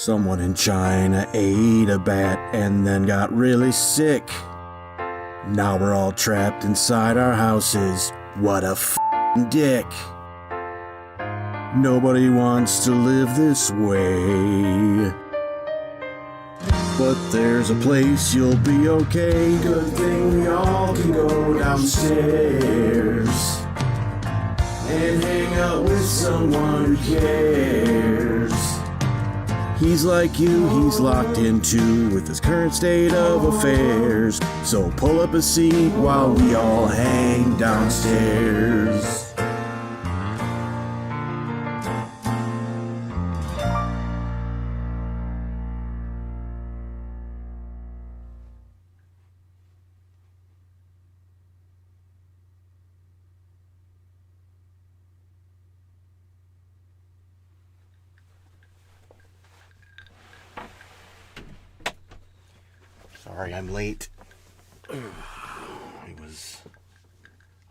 Someone in China ate a bat and then got really sick. Now we're all trapped inside our houses. What a f***ing dick. Nobody wants to live this way. But there's a place you'll be okay. Good thing we all can go downstairs and hang out with someone who cares. He's like you, he's locked into with his current state of affairs. So pull up a seat while we all hang downstairs. Sorry, I'm late. I was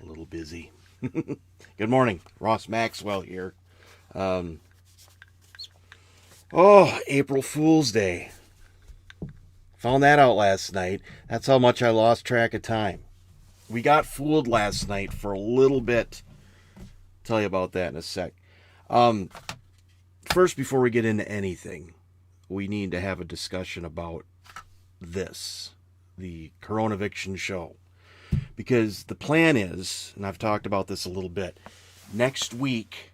a little busy. Good morning. Ross Maxwell here. April Fool's Day. Found that out last night. That's how much I lost track of time. We got fooled last night for a little bit. I'll tell you about that in a sec. First, before we get into anything, we need to have a discussion about the CoronaViction show, because the plan is, and I've talked about this a little bit, next week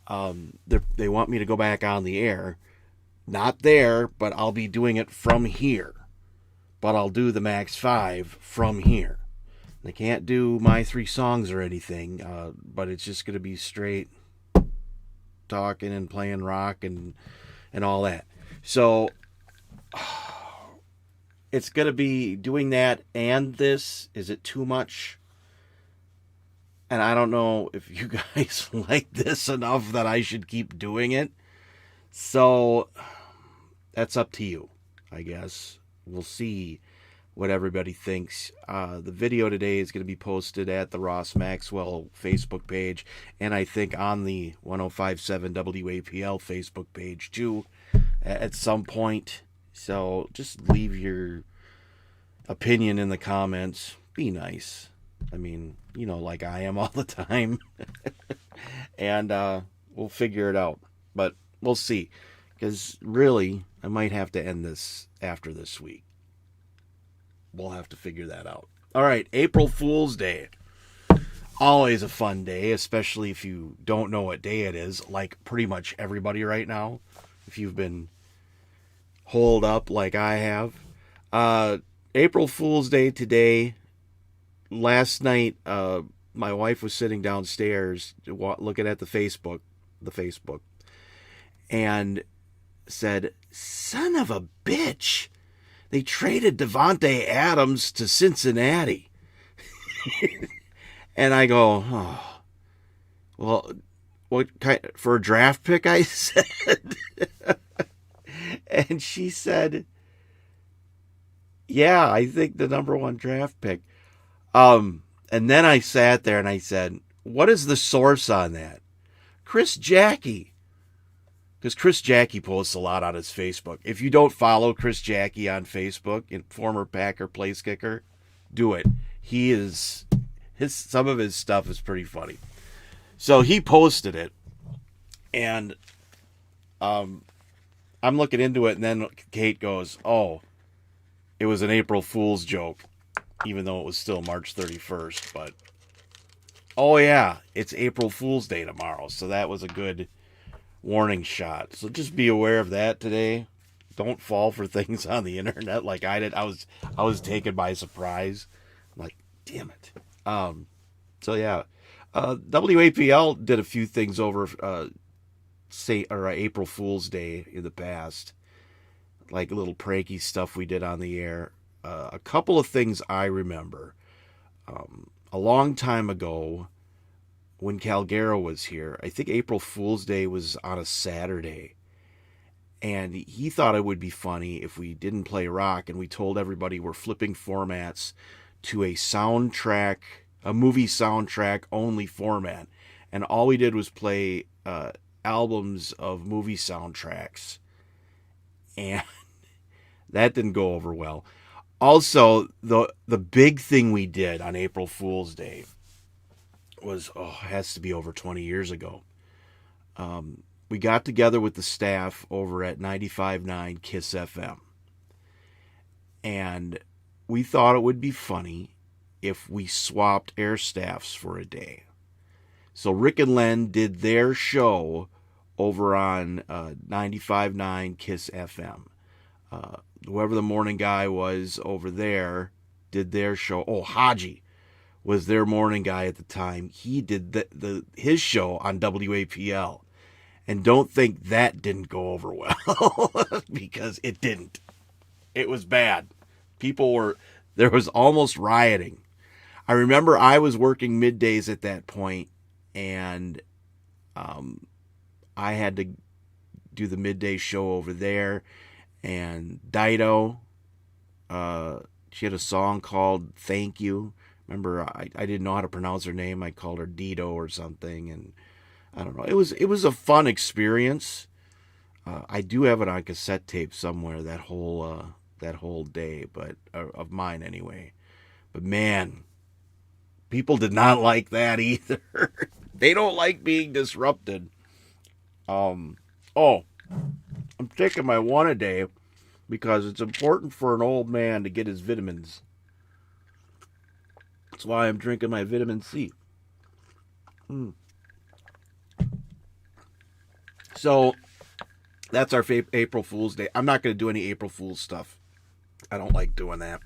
they want me to go back on the air, not there, but I'll be doing it from here, but I'll do the Max 5 from here. They can't do my 3 songs or anything, but it's just going to be straight talking and playing rock and all that. So it's going to be doing that and this. Is it too much? And I don't know if you guys like this enough that I should keep doing it. So that's up to you, I guess. We'll see what everybody thinks. The video today is going to be posted at the Ross Maxwell Facebook page, and I think on the 1057 WAPL Facebook page too at some point. So just leave your opinion in the comments. Be nice. I mean, like I am all the time. And we'll figure it out. But we'll see. Because really, I might have to end this after this week. We'll have to figure that out. All right, April Fool's Day. Always a fun day, especially if you don't know what day it is, like pretty much everybody right now. If you've been holed up like I have. April Fool's Day today. Last night, my wife was sitting downstairs looking at the Facebook, and said, "Son of a bitch, they traded Davante Adams to Cincinnati." And I go, "Oh, well, what kind for a draft pick?" I said. And she said, "Yeah, I think the number 1 draft pick." And then I sat there and I said, "What is the source on that?" Chris Jackie. Because Chris Jackie posts a lot on his Facebook. If you don't follow Chris Jackie on Facebook, former Packer place kicker, do it. Some of his stuff is pretty funny. So he posted it, and I'm looking into it, and then Kate goes, "Oh, it was an April Fool's joke," even though it was still March 31st. But, oh yeah, it's April Fool's Day tomorrow, so that was a good warning shot. So just be aware of that today. Don't fall for things on the internet like I did. I was taken by surprise. I'm like, damn it. So yeah, WAPL did a few things over April Fool's Day in the past, like little pranky stuff we did on the air. A couple of things I remember. A long time ago, when Calgaro was here, I think April Fool's Day was on a Saturday, and he thought it would be funny if we didn't play rock, and we told everybody we're flipping formats to a movie soundtrack only format, and all we did was play albums of movie soundtracks. and that didn't go over well. Also, the big thing we did on April Fool's Day was, it has to be over 20 years ago. We got together with the staff over at 95.9 KISS FM. And we thought it would be funny if we swapped air staffs for a day. So Rick and Len did their show over on 95.9 KISS FM. Whoever the morning guy was over there did their show. Oh, Haji was their morning guy at the time. He did his show on WAPL. And don't think that didn't go over well, because it didn't. It was bad. There was almost rioting. I remember I was working middays at that point, and I had to do the midday show over there. And Dido, she had a song called Thank You. Remember, I didn't know how to pronounce her name. I called her Dido or something, and I don't know. It was a fun experience. I do have it on cassette tape somewhere, that whole day, but of mine anyway. But man, people did not like that either. They don't like being disrupted. I'm taking my one a day because it's important for an old man to get his vitamins. That's why I'm drinking my vitamin C. So that's our April Fool's Day. I'm not going to do any April Fool's stuff. I don't like doing that.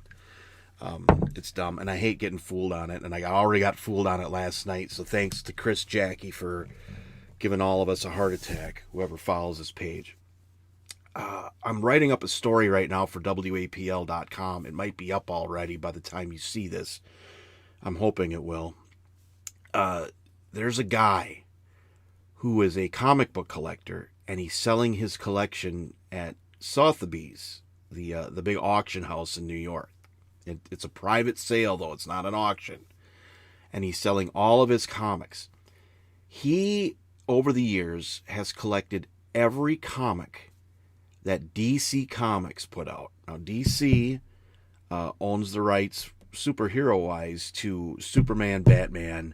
It's dumb, and I hate getting fooled on it, and I already got fooled on it last night, so thanks to Chris Jackie for giving all of us a heart attack, whoever follows this page. I'm writing up a story right now for WAPL.com. It might be up already by the time you see this. I'm hoping it will. There's a guy who is a comic book collector, and he's selling his collection at Sotheby's, the big auction house in New York. It's a private sale, though. It's not an auction. And he's selling all of his comics. He, over the years, has collected every comic that DC Comics put out. Now, DC owns the rights, superhero-wise, to Superman, Batman,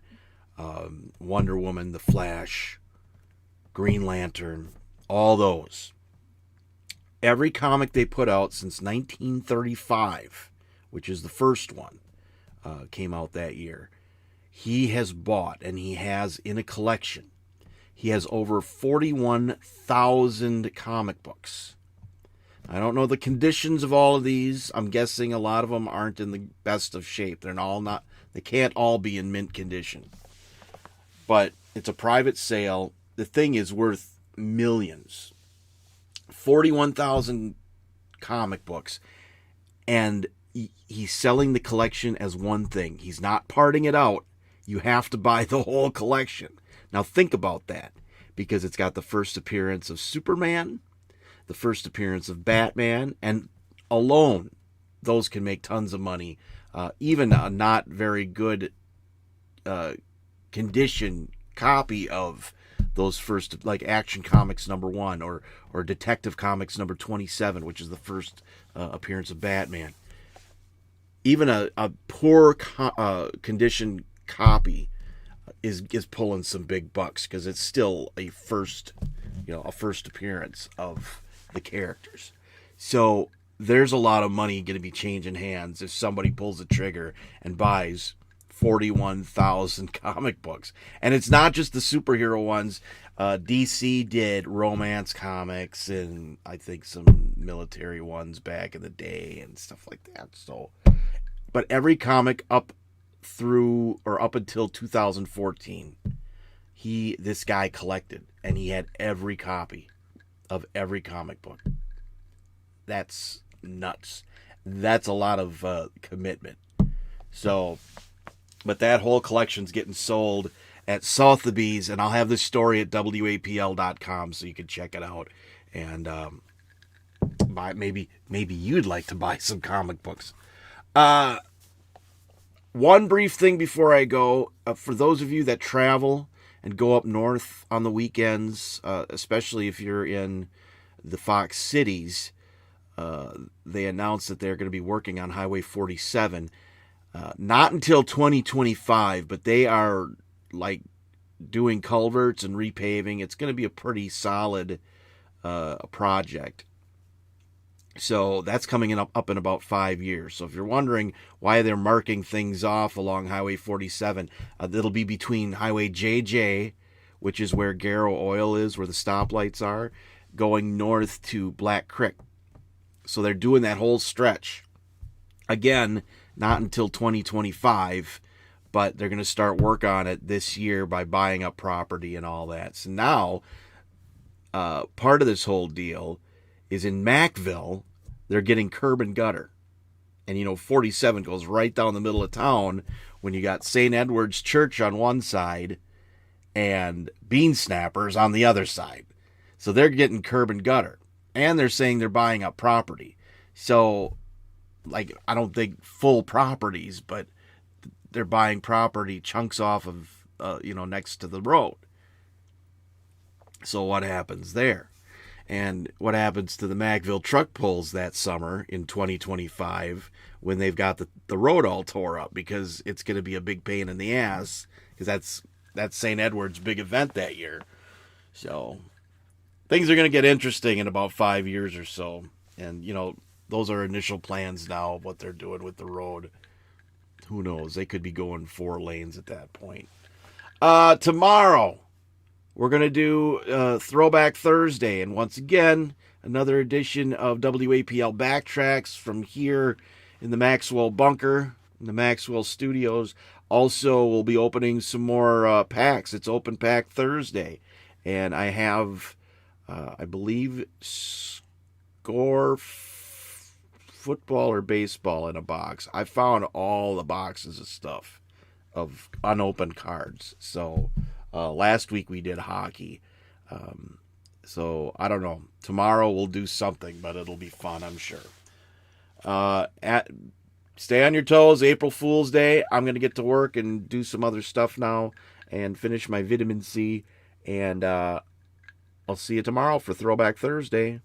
Wonder Woman, The Flash, Green Lantern, all those. Every comic they put out since 1935, which is the first one, came out that year, he has bought, and he has in a collection. He has over 41,000 comic books. I don't know the conditions of all of these. I'm guessing a lot of them aren't in the best of shape. They can't all be in mint condition. But it's a private sale. The thing is worth millions. 41,000 comic books. And he's selling the collection as one thing. He's not parting it out. You have to buy the whole collection. Now think about that. Because it's got the first appearance of Superman, the first appearance of Batman, and alone, those can make tons of money. Even a not very good condition copy of those first, like Action Comics #1 or Detective Comics #27, which is the first appearance of Batman. Even a poor condition copy is pulling some big bucks because it's still a first appearance of the characters. So there's a lot of money going to be changing hands if somebody pulls the trigger and buys 41,000 comic books. And it's not just the superhero ones. DC did romance comics and I think some military ones back in the day and stuff like that. So, but every comic up until 2014, this guy collected, and he had every copy of every comic book. That's nuts. That's a lot of commitment. So, but that whole collection's getting sold at Sotheby's, and I'll have this story at WAPL.com so you can check it out. And maybe you'd like to buy some comic books. One brief thing before I go, for those of you that travel and go up north on the weekends, especially if you're in the Fox cities, they announced that they're going to be working on Highway 47. Not until 2025, but they are like doing culverts and repaving. It's going to be a pretty solid project. So that's coming up in about 5 years. So if you're wondering why they're marking things off along Highway 47, it'll be between Highway JJ, which is where Garrow Oil is, where the stoplights are, going north to Black Creek. So they're doing that whole stretch. Again, not until 2025, but they're going to start work on it this year by buying up property and all that. So now, part of this whole deal is in Mackville, they're getting curb and gutter. And, 47 goes right down the middle of town when you got St. Edward's Church on one side and Bean Snappers on the other side. So they're getting curb and gutter. And they're saying they're buying up property. So, I don't think full properties, but they're buying property, chunks off of, next to the road. So what happens there? And what happens to the Mackville truck pulls that summer in 2025 when they've got the road all tore up, because it's going to be a big pain in the ass, because that's St. Edward's big event that year. So things are going to get interesting in about 5 years or so. And, those are initial plans now of what they're doing with the road. Who knows? They could be going 4 lanes at that point. Tomorrow, we're going to do Throwback Thursday. And once again, another edition of WAPL Backtracks from here in the Maxwell Bunker, in the Maxwell Studios. Also, we'll be opening some more packs. It's Open Pack Thursday. And I have, I believe, Score football or baseball in a box. I found all the boxes of stuff, of unopened cards. So last week we did hockey. So I don't know. Tomorrow we'll do something, but it'll be fun, I'm sure. Stay on your toes. April Fool's Day. I'm going to get to work and do some other stuff now and finish my vitamin C. And I'll see you tomorrow for Throwback Thursday.